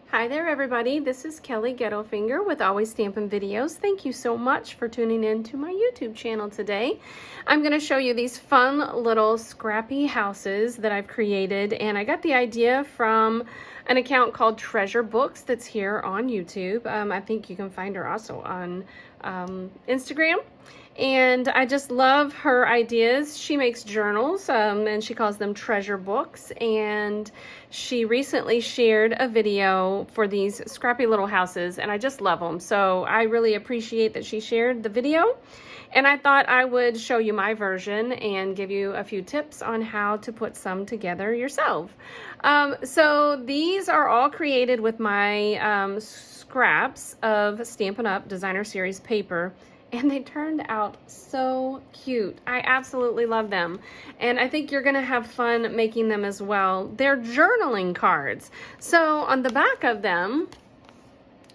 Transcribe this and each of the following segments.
Hi there everybody, this is Kelly Gettelfinger with Always Stampin' Videos. Thank you so much for tuning in to my YouTube channel today. I'm going to show you these fun little scrappy houses that I've created, and I got the idea from an account called Treasure Books that's here on YouTube. I think you can find her also on Instagram. And I just love her ideas. She makes journals and she calls them treasure books. And she recently shared a video for these scrappy little houses, and I just love them. So I really appreciate that she shared the video. And I thought I would show you my version and give you a few tips on how to put some together yourself. So these are all created with my scraps of Stampin' Up! Designer Series paper. And they turned out so cute. I absolutely love them. And I think you're gonna have fun making them as well. They're journaling cards. So on the back of them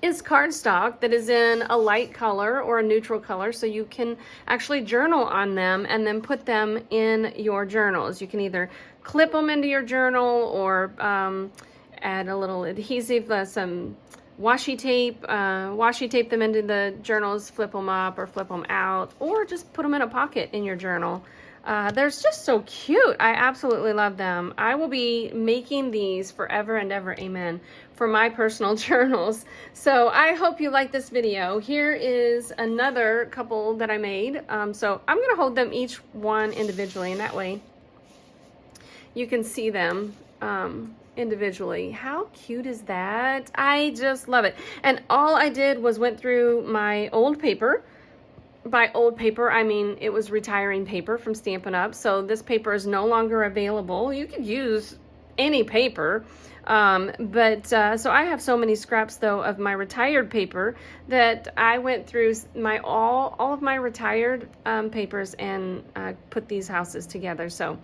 is cardstock that is in a light color or a neutral color, so you can actually journal on them and then put them in your journals. You can either clip them into your journal or add a little adhesive, some washi tape them into the journals, flip them up or flip them out, or just put them in a pocket in your journal. They're just so cute. I absolutely love them. I will be making these forever and ever, amen, for my personal journals. So I hope you like this video. Here is another couple that I made. So I'm gonna hold them each one individually, and that way you can see them individually. How cute is that? I just love it. And all I did was went through my old paper. By old paper, I mean it was retiring paper from Stampin' Up! So this paper is no longer available. You could use any paper. So I have so many scraps though of my retired paper that I went through my all of my retired papers and put these houses together. So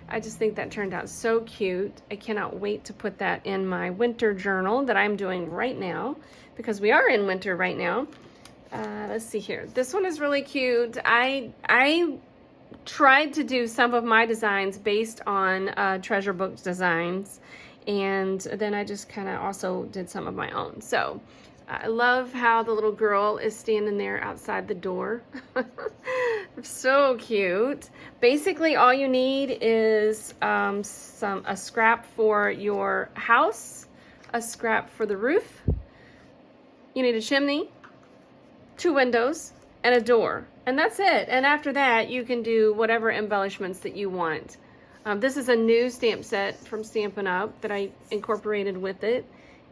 I just think that turned out so cute. I cannot wait to put that in my winter journal that I'm doing right now, because we are in winter right now. Let's see here. This one is really cute. I tried to do some of my designs based on Treasure Book designs, and then I just kind of also did some of my own. So I love how the little girl is standing there outside the door. So cute. Basically, all you need is a scrap for your house, a scrap for the roof. You need a chimney, 2 windows, and a door. And that's it. And after that, you can do whatever embellishments that you want. This is a new stamp set from Stampin' Up! That I incorporated with it.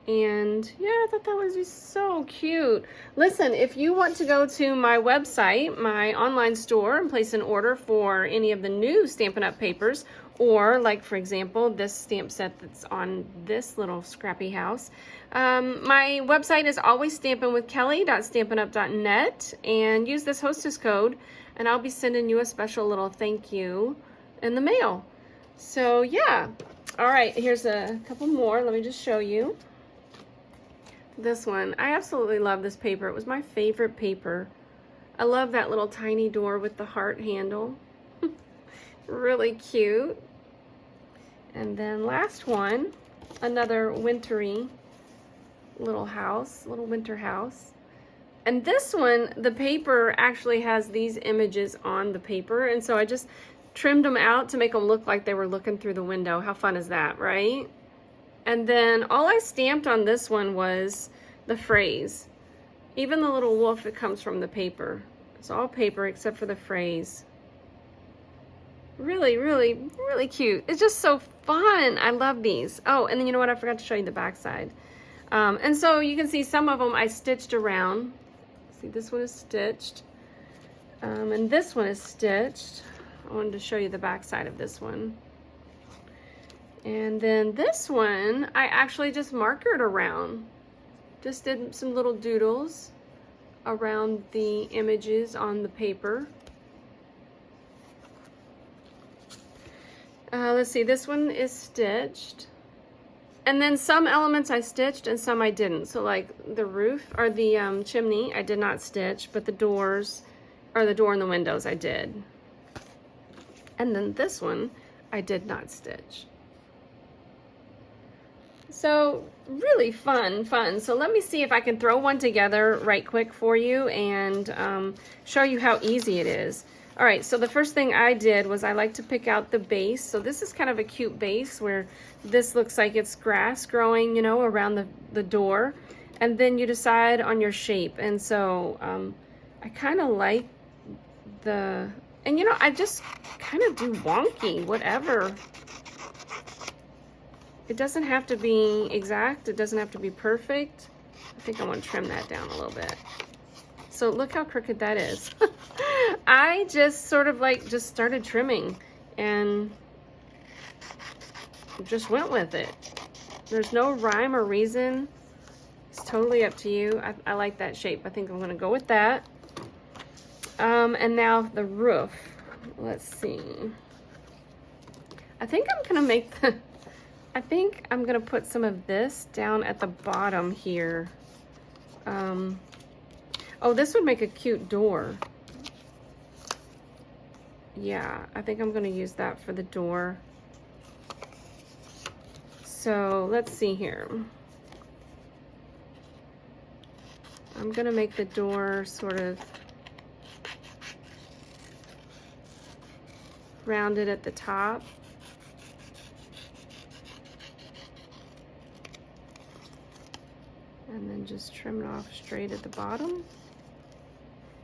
And yeah, I thought that was just so cute. Listen, if you want to go to my website, my online store, and place an order for any of the new Stampin' Up! Papers, or like for example, this stamp set that's on this little scrappy house, my website is alwaysstampinwithkelly.stampinup.net, and use this hostess code and I'll be sending you a special little thank you in the mail. So yeah. All right, here's a couple more. Let me just show you. This one, I absolutely love this paper. It was my favorite paper. I love that little tiny door with the heart handle. Really cute. And then last one, another wintry little house, little winter house. And this one, the paper actually has these images on the paper, and so I just trimmed them out to make them look like they were looking through the window. How fun is that, right? And then all I stamped on this one was the phrase. Even the little wolf that comes from the paper. It's all paper except for the phrase. Really, really, really cute. It's just so fun. I love these. Oh, and then you know what? I forgot to show you the back side. And so you can see some of them I stitched around. See, this one is stitched. And this one is stitched. I wanted to show you the back side of this one. And then this one, I actually just markered around. Just did some little doodles around the images on the paper. Let's see, this one is stitched. And then some elements I stitched and some I didn't. So like the roof or the chimney, I did not stitch, but the doors, or the door and the windows, I did. And then this one, I did not stitch. So really fun. So let me see if I can throw one together right quick for you and show you how easy it is. All right, so the first thing I did was I like to pick out the base. So this is kind of a cute base where this looks like it's grass growing, you know, around the door. And then you decide on your shape. And so I kind of like and you know, I just kind of do wonky, whatever. It doesn't have to be exact. It doesn't have to be perfect. I think I want to trim that down a little bit. So look how crooked that is. I just sort of like just started trimming and just went with it. There's no rhyme or reason. It's totally up to you. I like that shape. I think I'm going to go with that. And now the roof. Let's see. I think I'm going to make I think I'm gonna put some of this down at the bottom here. Oh, this would make a cute door. Yeah, I think I'm gonna use that for the door. So let's see here. I'm gonna make the door sort of rounded at the top. And then just trim it off straight at the bottom.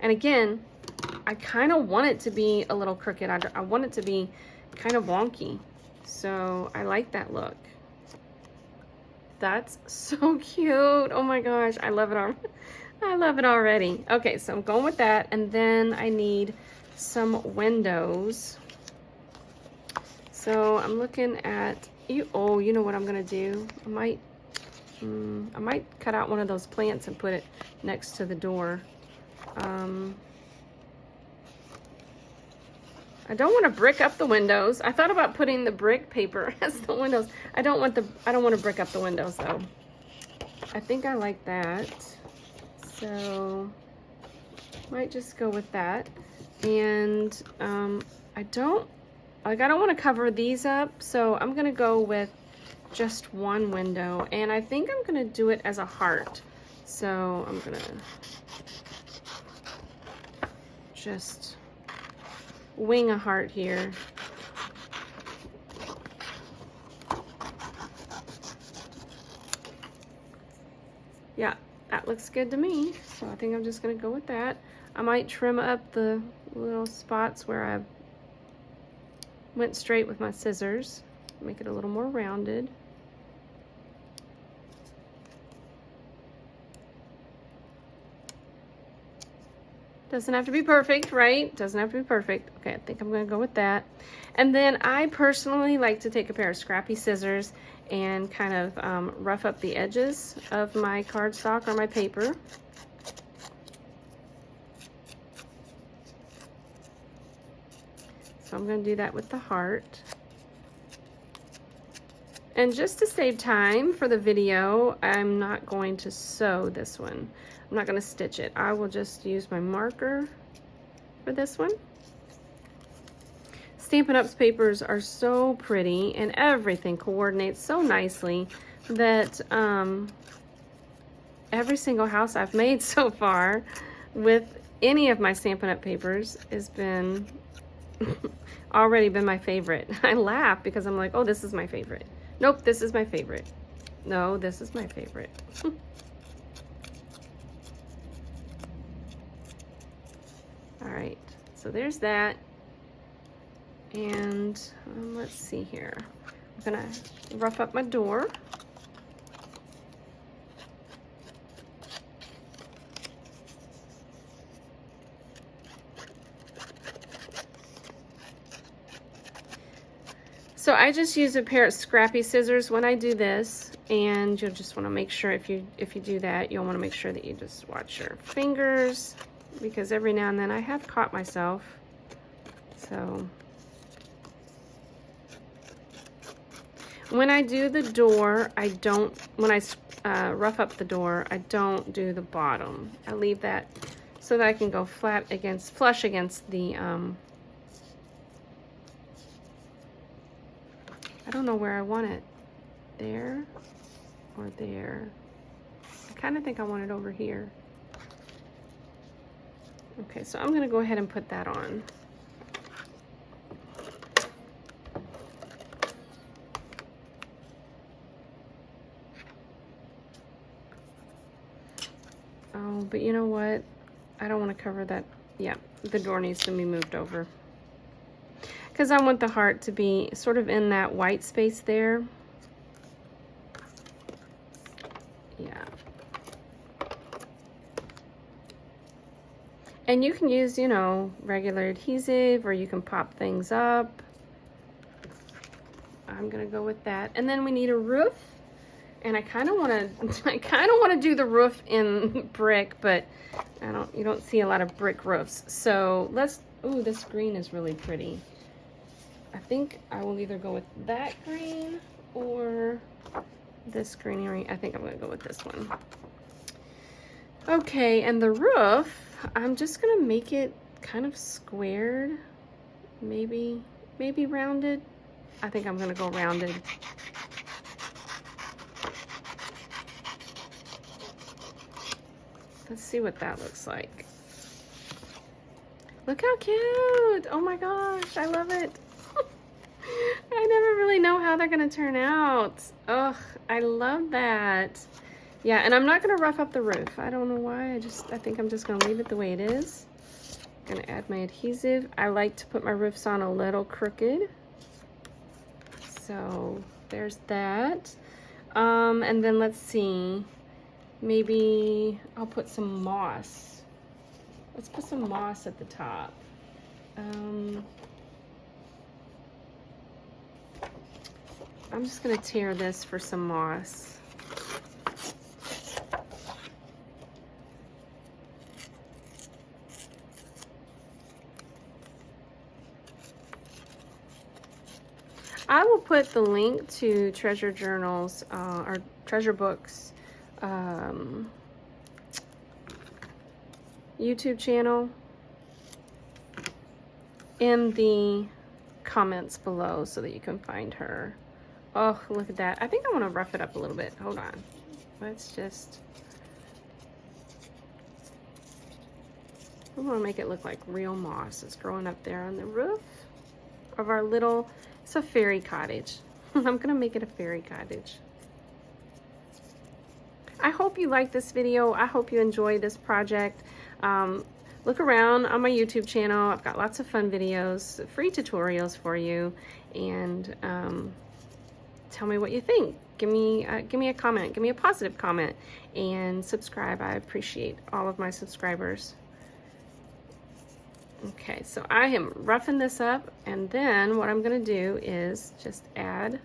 And again, I kind of want it to be a little crooked. I want it to be kind of wonky. So I like that look. That's so cute. Oh my gosh, I love it. I love it already. Okay, so I'm going with that. And then I need some windows. So I'm looking at, oh, you know what I'm gonna do? I might cut out one of those plants and put it next to the door. I don't want to brick up the windows. I thought about putting the brick paper as the windows. I don't want to brick up the windows though. I think I like that. So might just go with that. And I don't want to cover these up, so I'm gonna go with just one window, and I think I'm gonna do it as a heart. So I'm gonna just wing a heart here. Yeah, that looks good to me. So I think I'm just gonna go with that. I might trim up the little spots where I went straight with my scissors, make it a little more rounded. Doesn't have to be perfect, right? Doesn't have to be perfect. Okay, I think I'm gonna go with that. And then I personally like to take a pair of Scrappy scissors and kind of rough up the edges of my cardstock or my paper. So I'm gonna do that with the heart. And just to save time for the video, I'm not going to sew this one. I'm not going to stitch it. I will just use my marker for this one. Stampin' Up's papers are so pretty and everything coordinates so nicely that every single house I've made so far with any of my Stampin' Up papers has been already been my favorite. I laugh because I'm like, oh, this is my favorite. Nope, this is my favorite. No, this is my favorite. All right, so there's that. And let's see here. I'm gonna rough up my door. So I just use a pair of Scrappy scissors when I do this, and you'll just want to make sure if you do that, you'll want to make sure that you just watch your fingers, because every now and then I have caught myself. So when I do the door, when I rough up the door, I don't do the bottom. I leave that so that I can go flush against the I don't know where I want it. there or there. I kind of think I want it over here. Okay, so I'm gonna go ahead and put that on. Oh, but you know what? I don't want to cover that. Yeah, the door needs to be moved over. Because I want the heart to be sort of in that white space there. Yeah. And you can use, you know, regular adhesive, or you can pop things up. I'm gonna go with that. And then we need a roof. And I kind of want to do the roof in brick, but you don't see a lot of brick roofs. So let's, ooh, this green is really pretty. I think I will either go with that green or this greenery. I think I'm gonna go with this one. Okay, and the roof, I'm just gonna make it kind of squared, maybe rounded. I think I'm gonna go rounded. Let's see what that looks like. Look how cute! Oh my gosh, I love it. I never really know how they're gonna turn out. Ugh, I love that. Yeah, and I'm not gonna rough up the roof. I don't know why, I think I'm just gonna leave it the way it is. Gonna add my adhesive. I like to put my roofs on a little crooked. So there's that. And then let's see. Maybe I'll put some moss. Let's put some moss at the top. I'm just gonna tear this for some moss. I will put the link to Treasure Journals or Treasure Books YouTube channel in the comments below so that you can find her. Oh, look at that. I think I want to rough it up a little bit. Hold on. Let's just... I want to make it look like real moss. It's growing up there on the roof of our little... It's a fairy cottage. I'm going to make it a fairy cottage. I hope you like this video. I hope you enjoy this project. Look around on my YouTube channel. I've got lots of fun videos, free tutorials for you, and tell me what you think. Give me a comment. Give me a positive comment, and subscribe. I appreciate all of my subscribers. Okay, so I am roughing this up, and then what I'm going to do is just add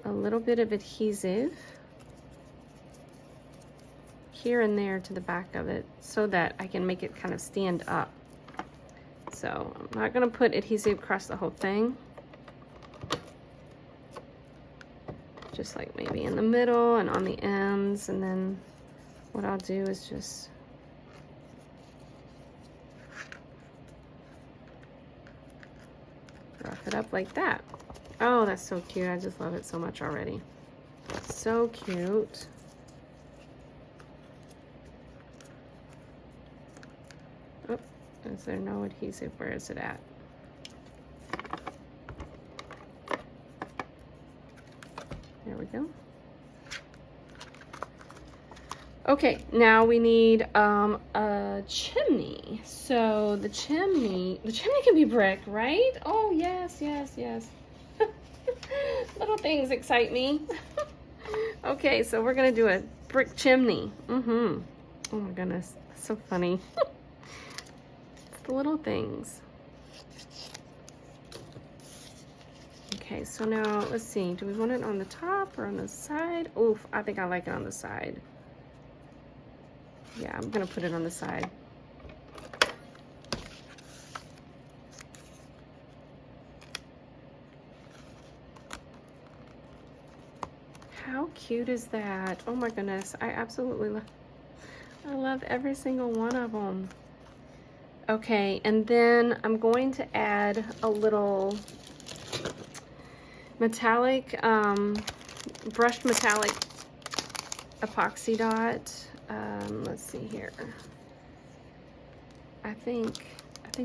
a little bit of adhesive here and there to the back of it so that I can make it kind of stand up. So I'm not going to put adhesive across the whole thing. Just like maybe in the middle and on the ends, and then what I'll do is just rough it up like that. Oh, that's so cute. I just love it so much already. So cute. Oh, is there no adhesive? Where is it at? There we go. Okay, now we need a chimney. So the chimney can be brick, right? Oh, yes, yes, yes. Little things excite me. Okay, so we're gonna do a brick chimney. Oh my goodness, that's so funny. It's the little things. Okay, so now let's see. Do we want it on the top or on the side? Oof, I think I like it on the side. Yeah, I'm gonna put it on the side. How cute is that? Oh my goodness, I absolutely love, I love every single one of them. Okay, and then I'm going to add a little metallic, brushed metallic epoxy dot. Let's see here. I think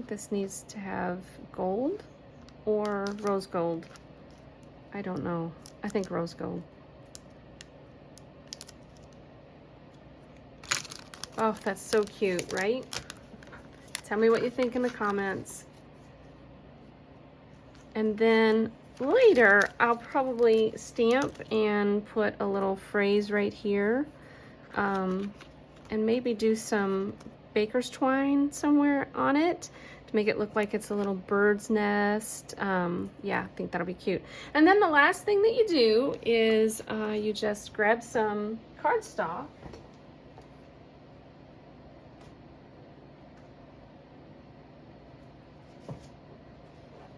this needs to have gold or rose gold. I don't know. I think rose gold. Oh, that's so cute, right? Tell me what you think in the comments. And then later, I'll probably stamp and put a little phrase right here. And maybe do some baker's twine somewhere on it to make it look like it's a little bird's nest. Yeah, I think that'll be cute. And then the last thing that you do is you just grab some cardstock.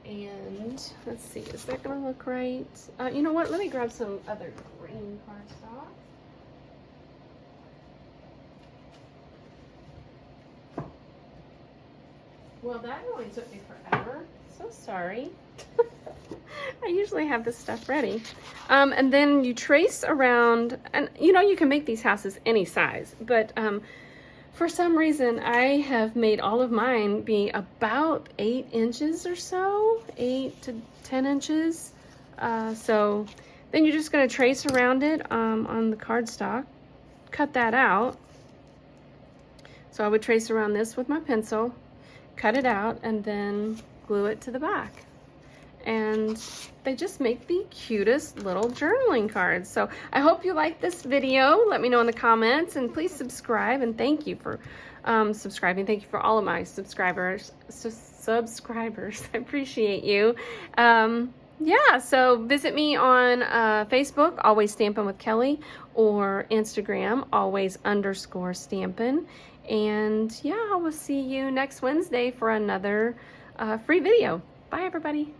And let's see, is that gonna look right? You know what, let me grab some other green cardstock. Well, that only took me forever. So sorry. I usually have this stuff ready. And then you trace around, and you know, you can make these houses any size, but for some reason, I have made all of mine be about 8 inches or so, 8 to 10 inches. So then you're just gonna trace around it on the cardstock, cut that out. So I would trace around this with my pencil, cut it out, and then glue it to the back. And they just make the cutest little journaling cards. So I hope you like this video. Let me know in the comments, and please subscribe, and thank you for subscribing. Thank you for all of my subscribers. I appreciate you. Yeah, so visit me on Facebook, Always Stampin' with Kelly, or Instagram, always_stampin'. And yeah, I will see you next Wednesday for another free video. Bye, everybody.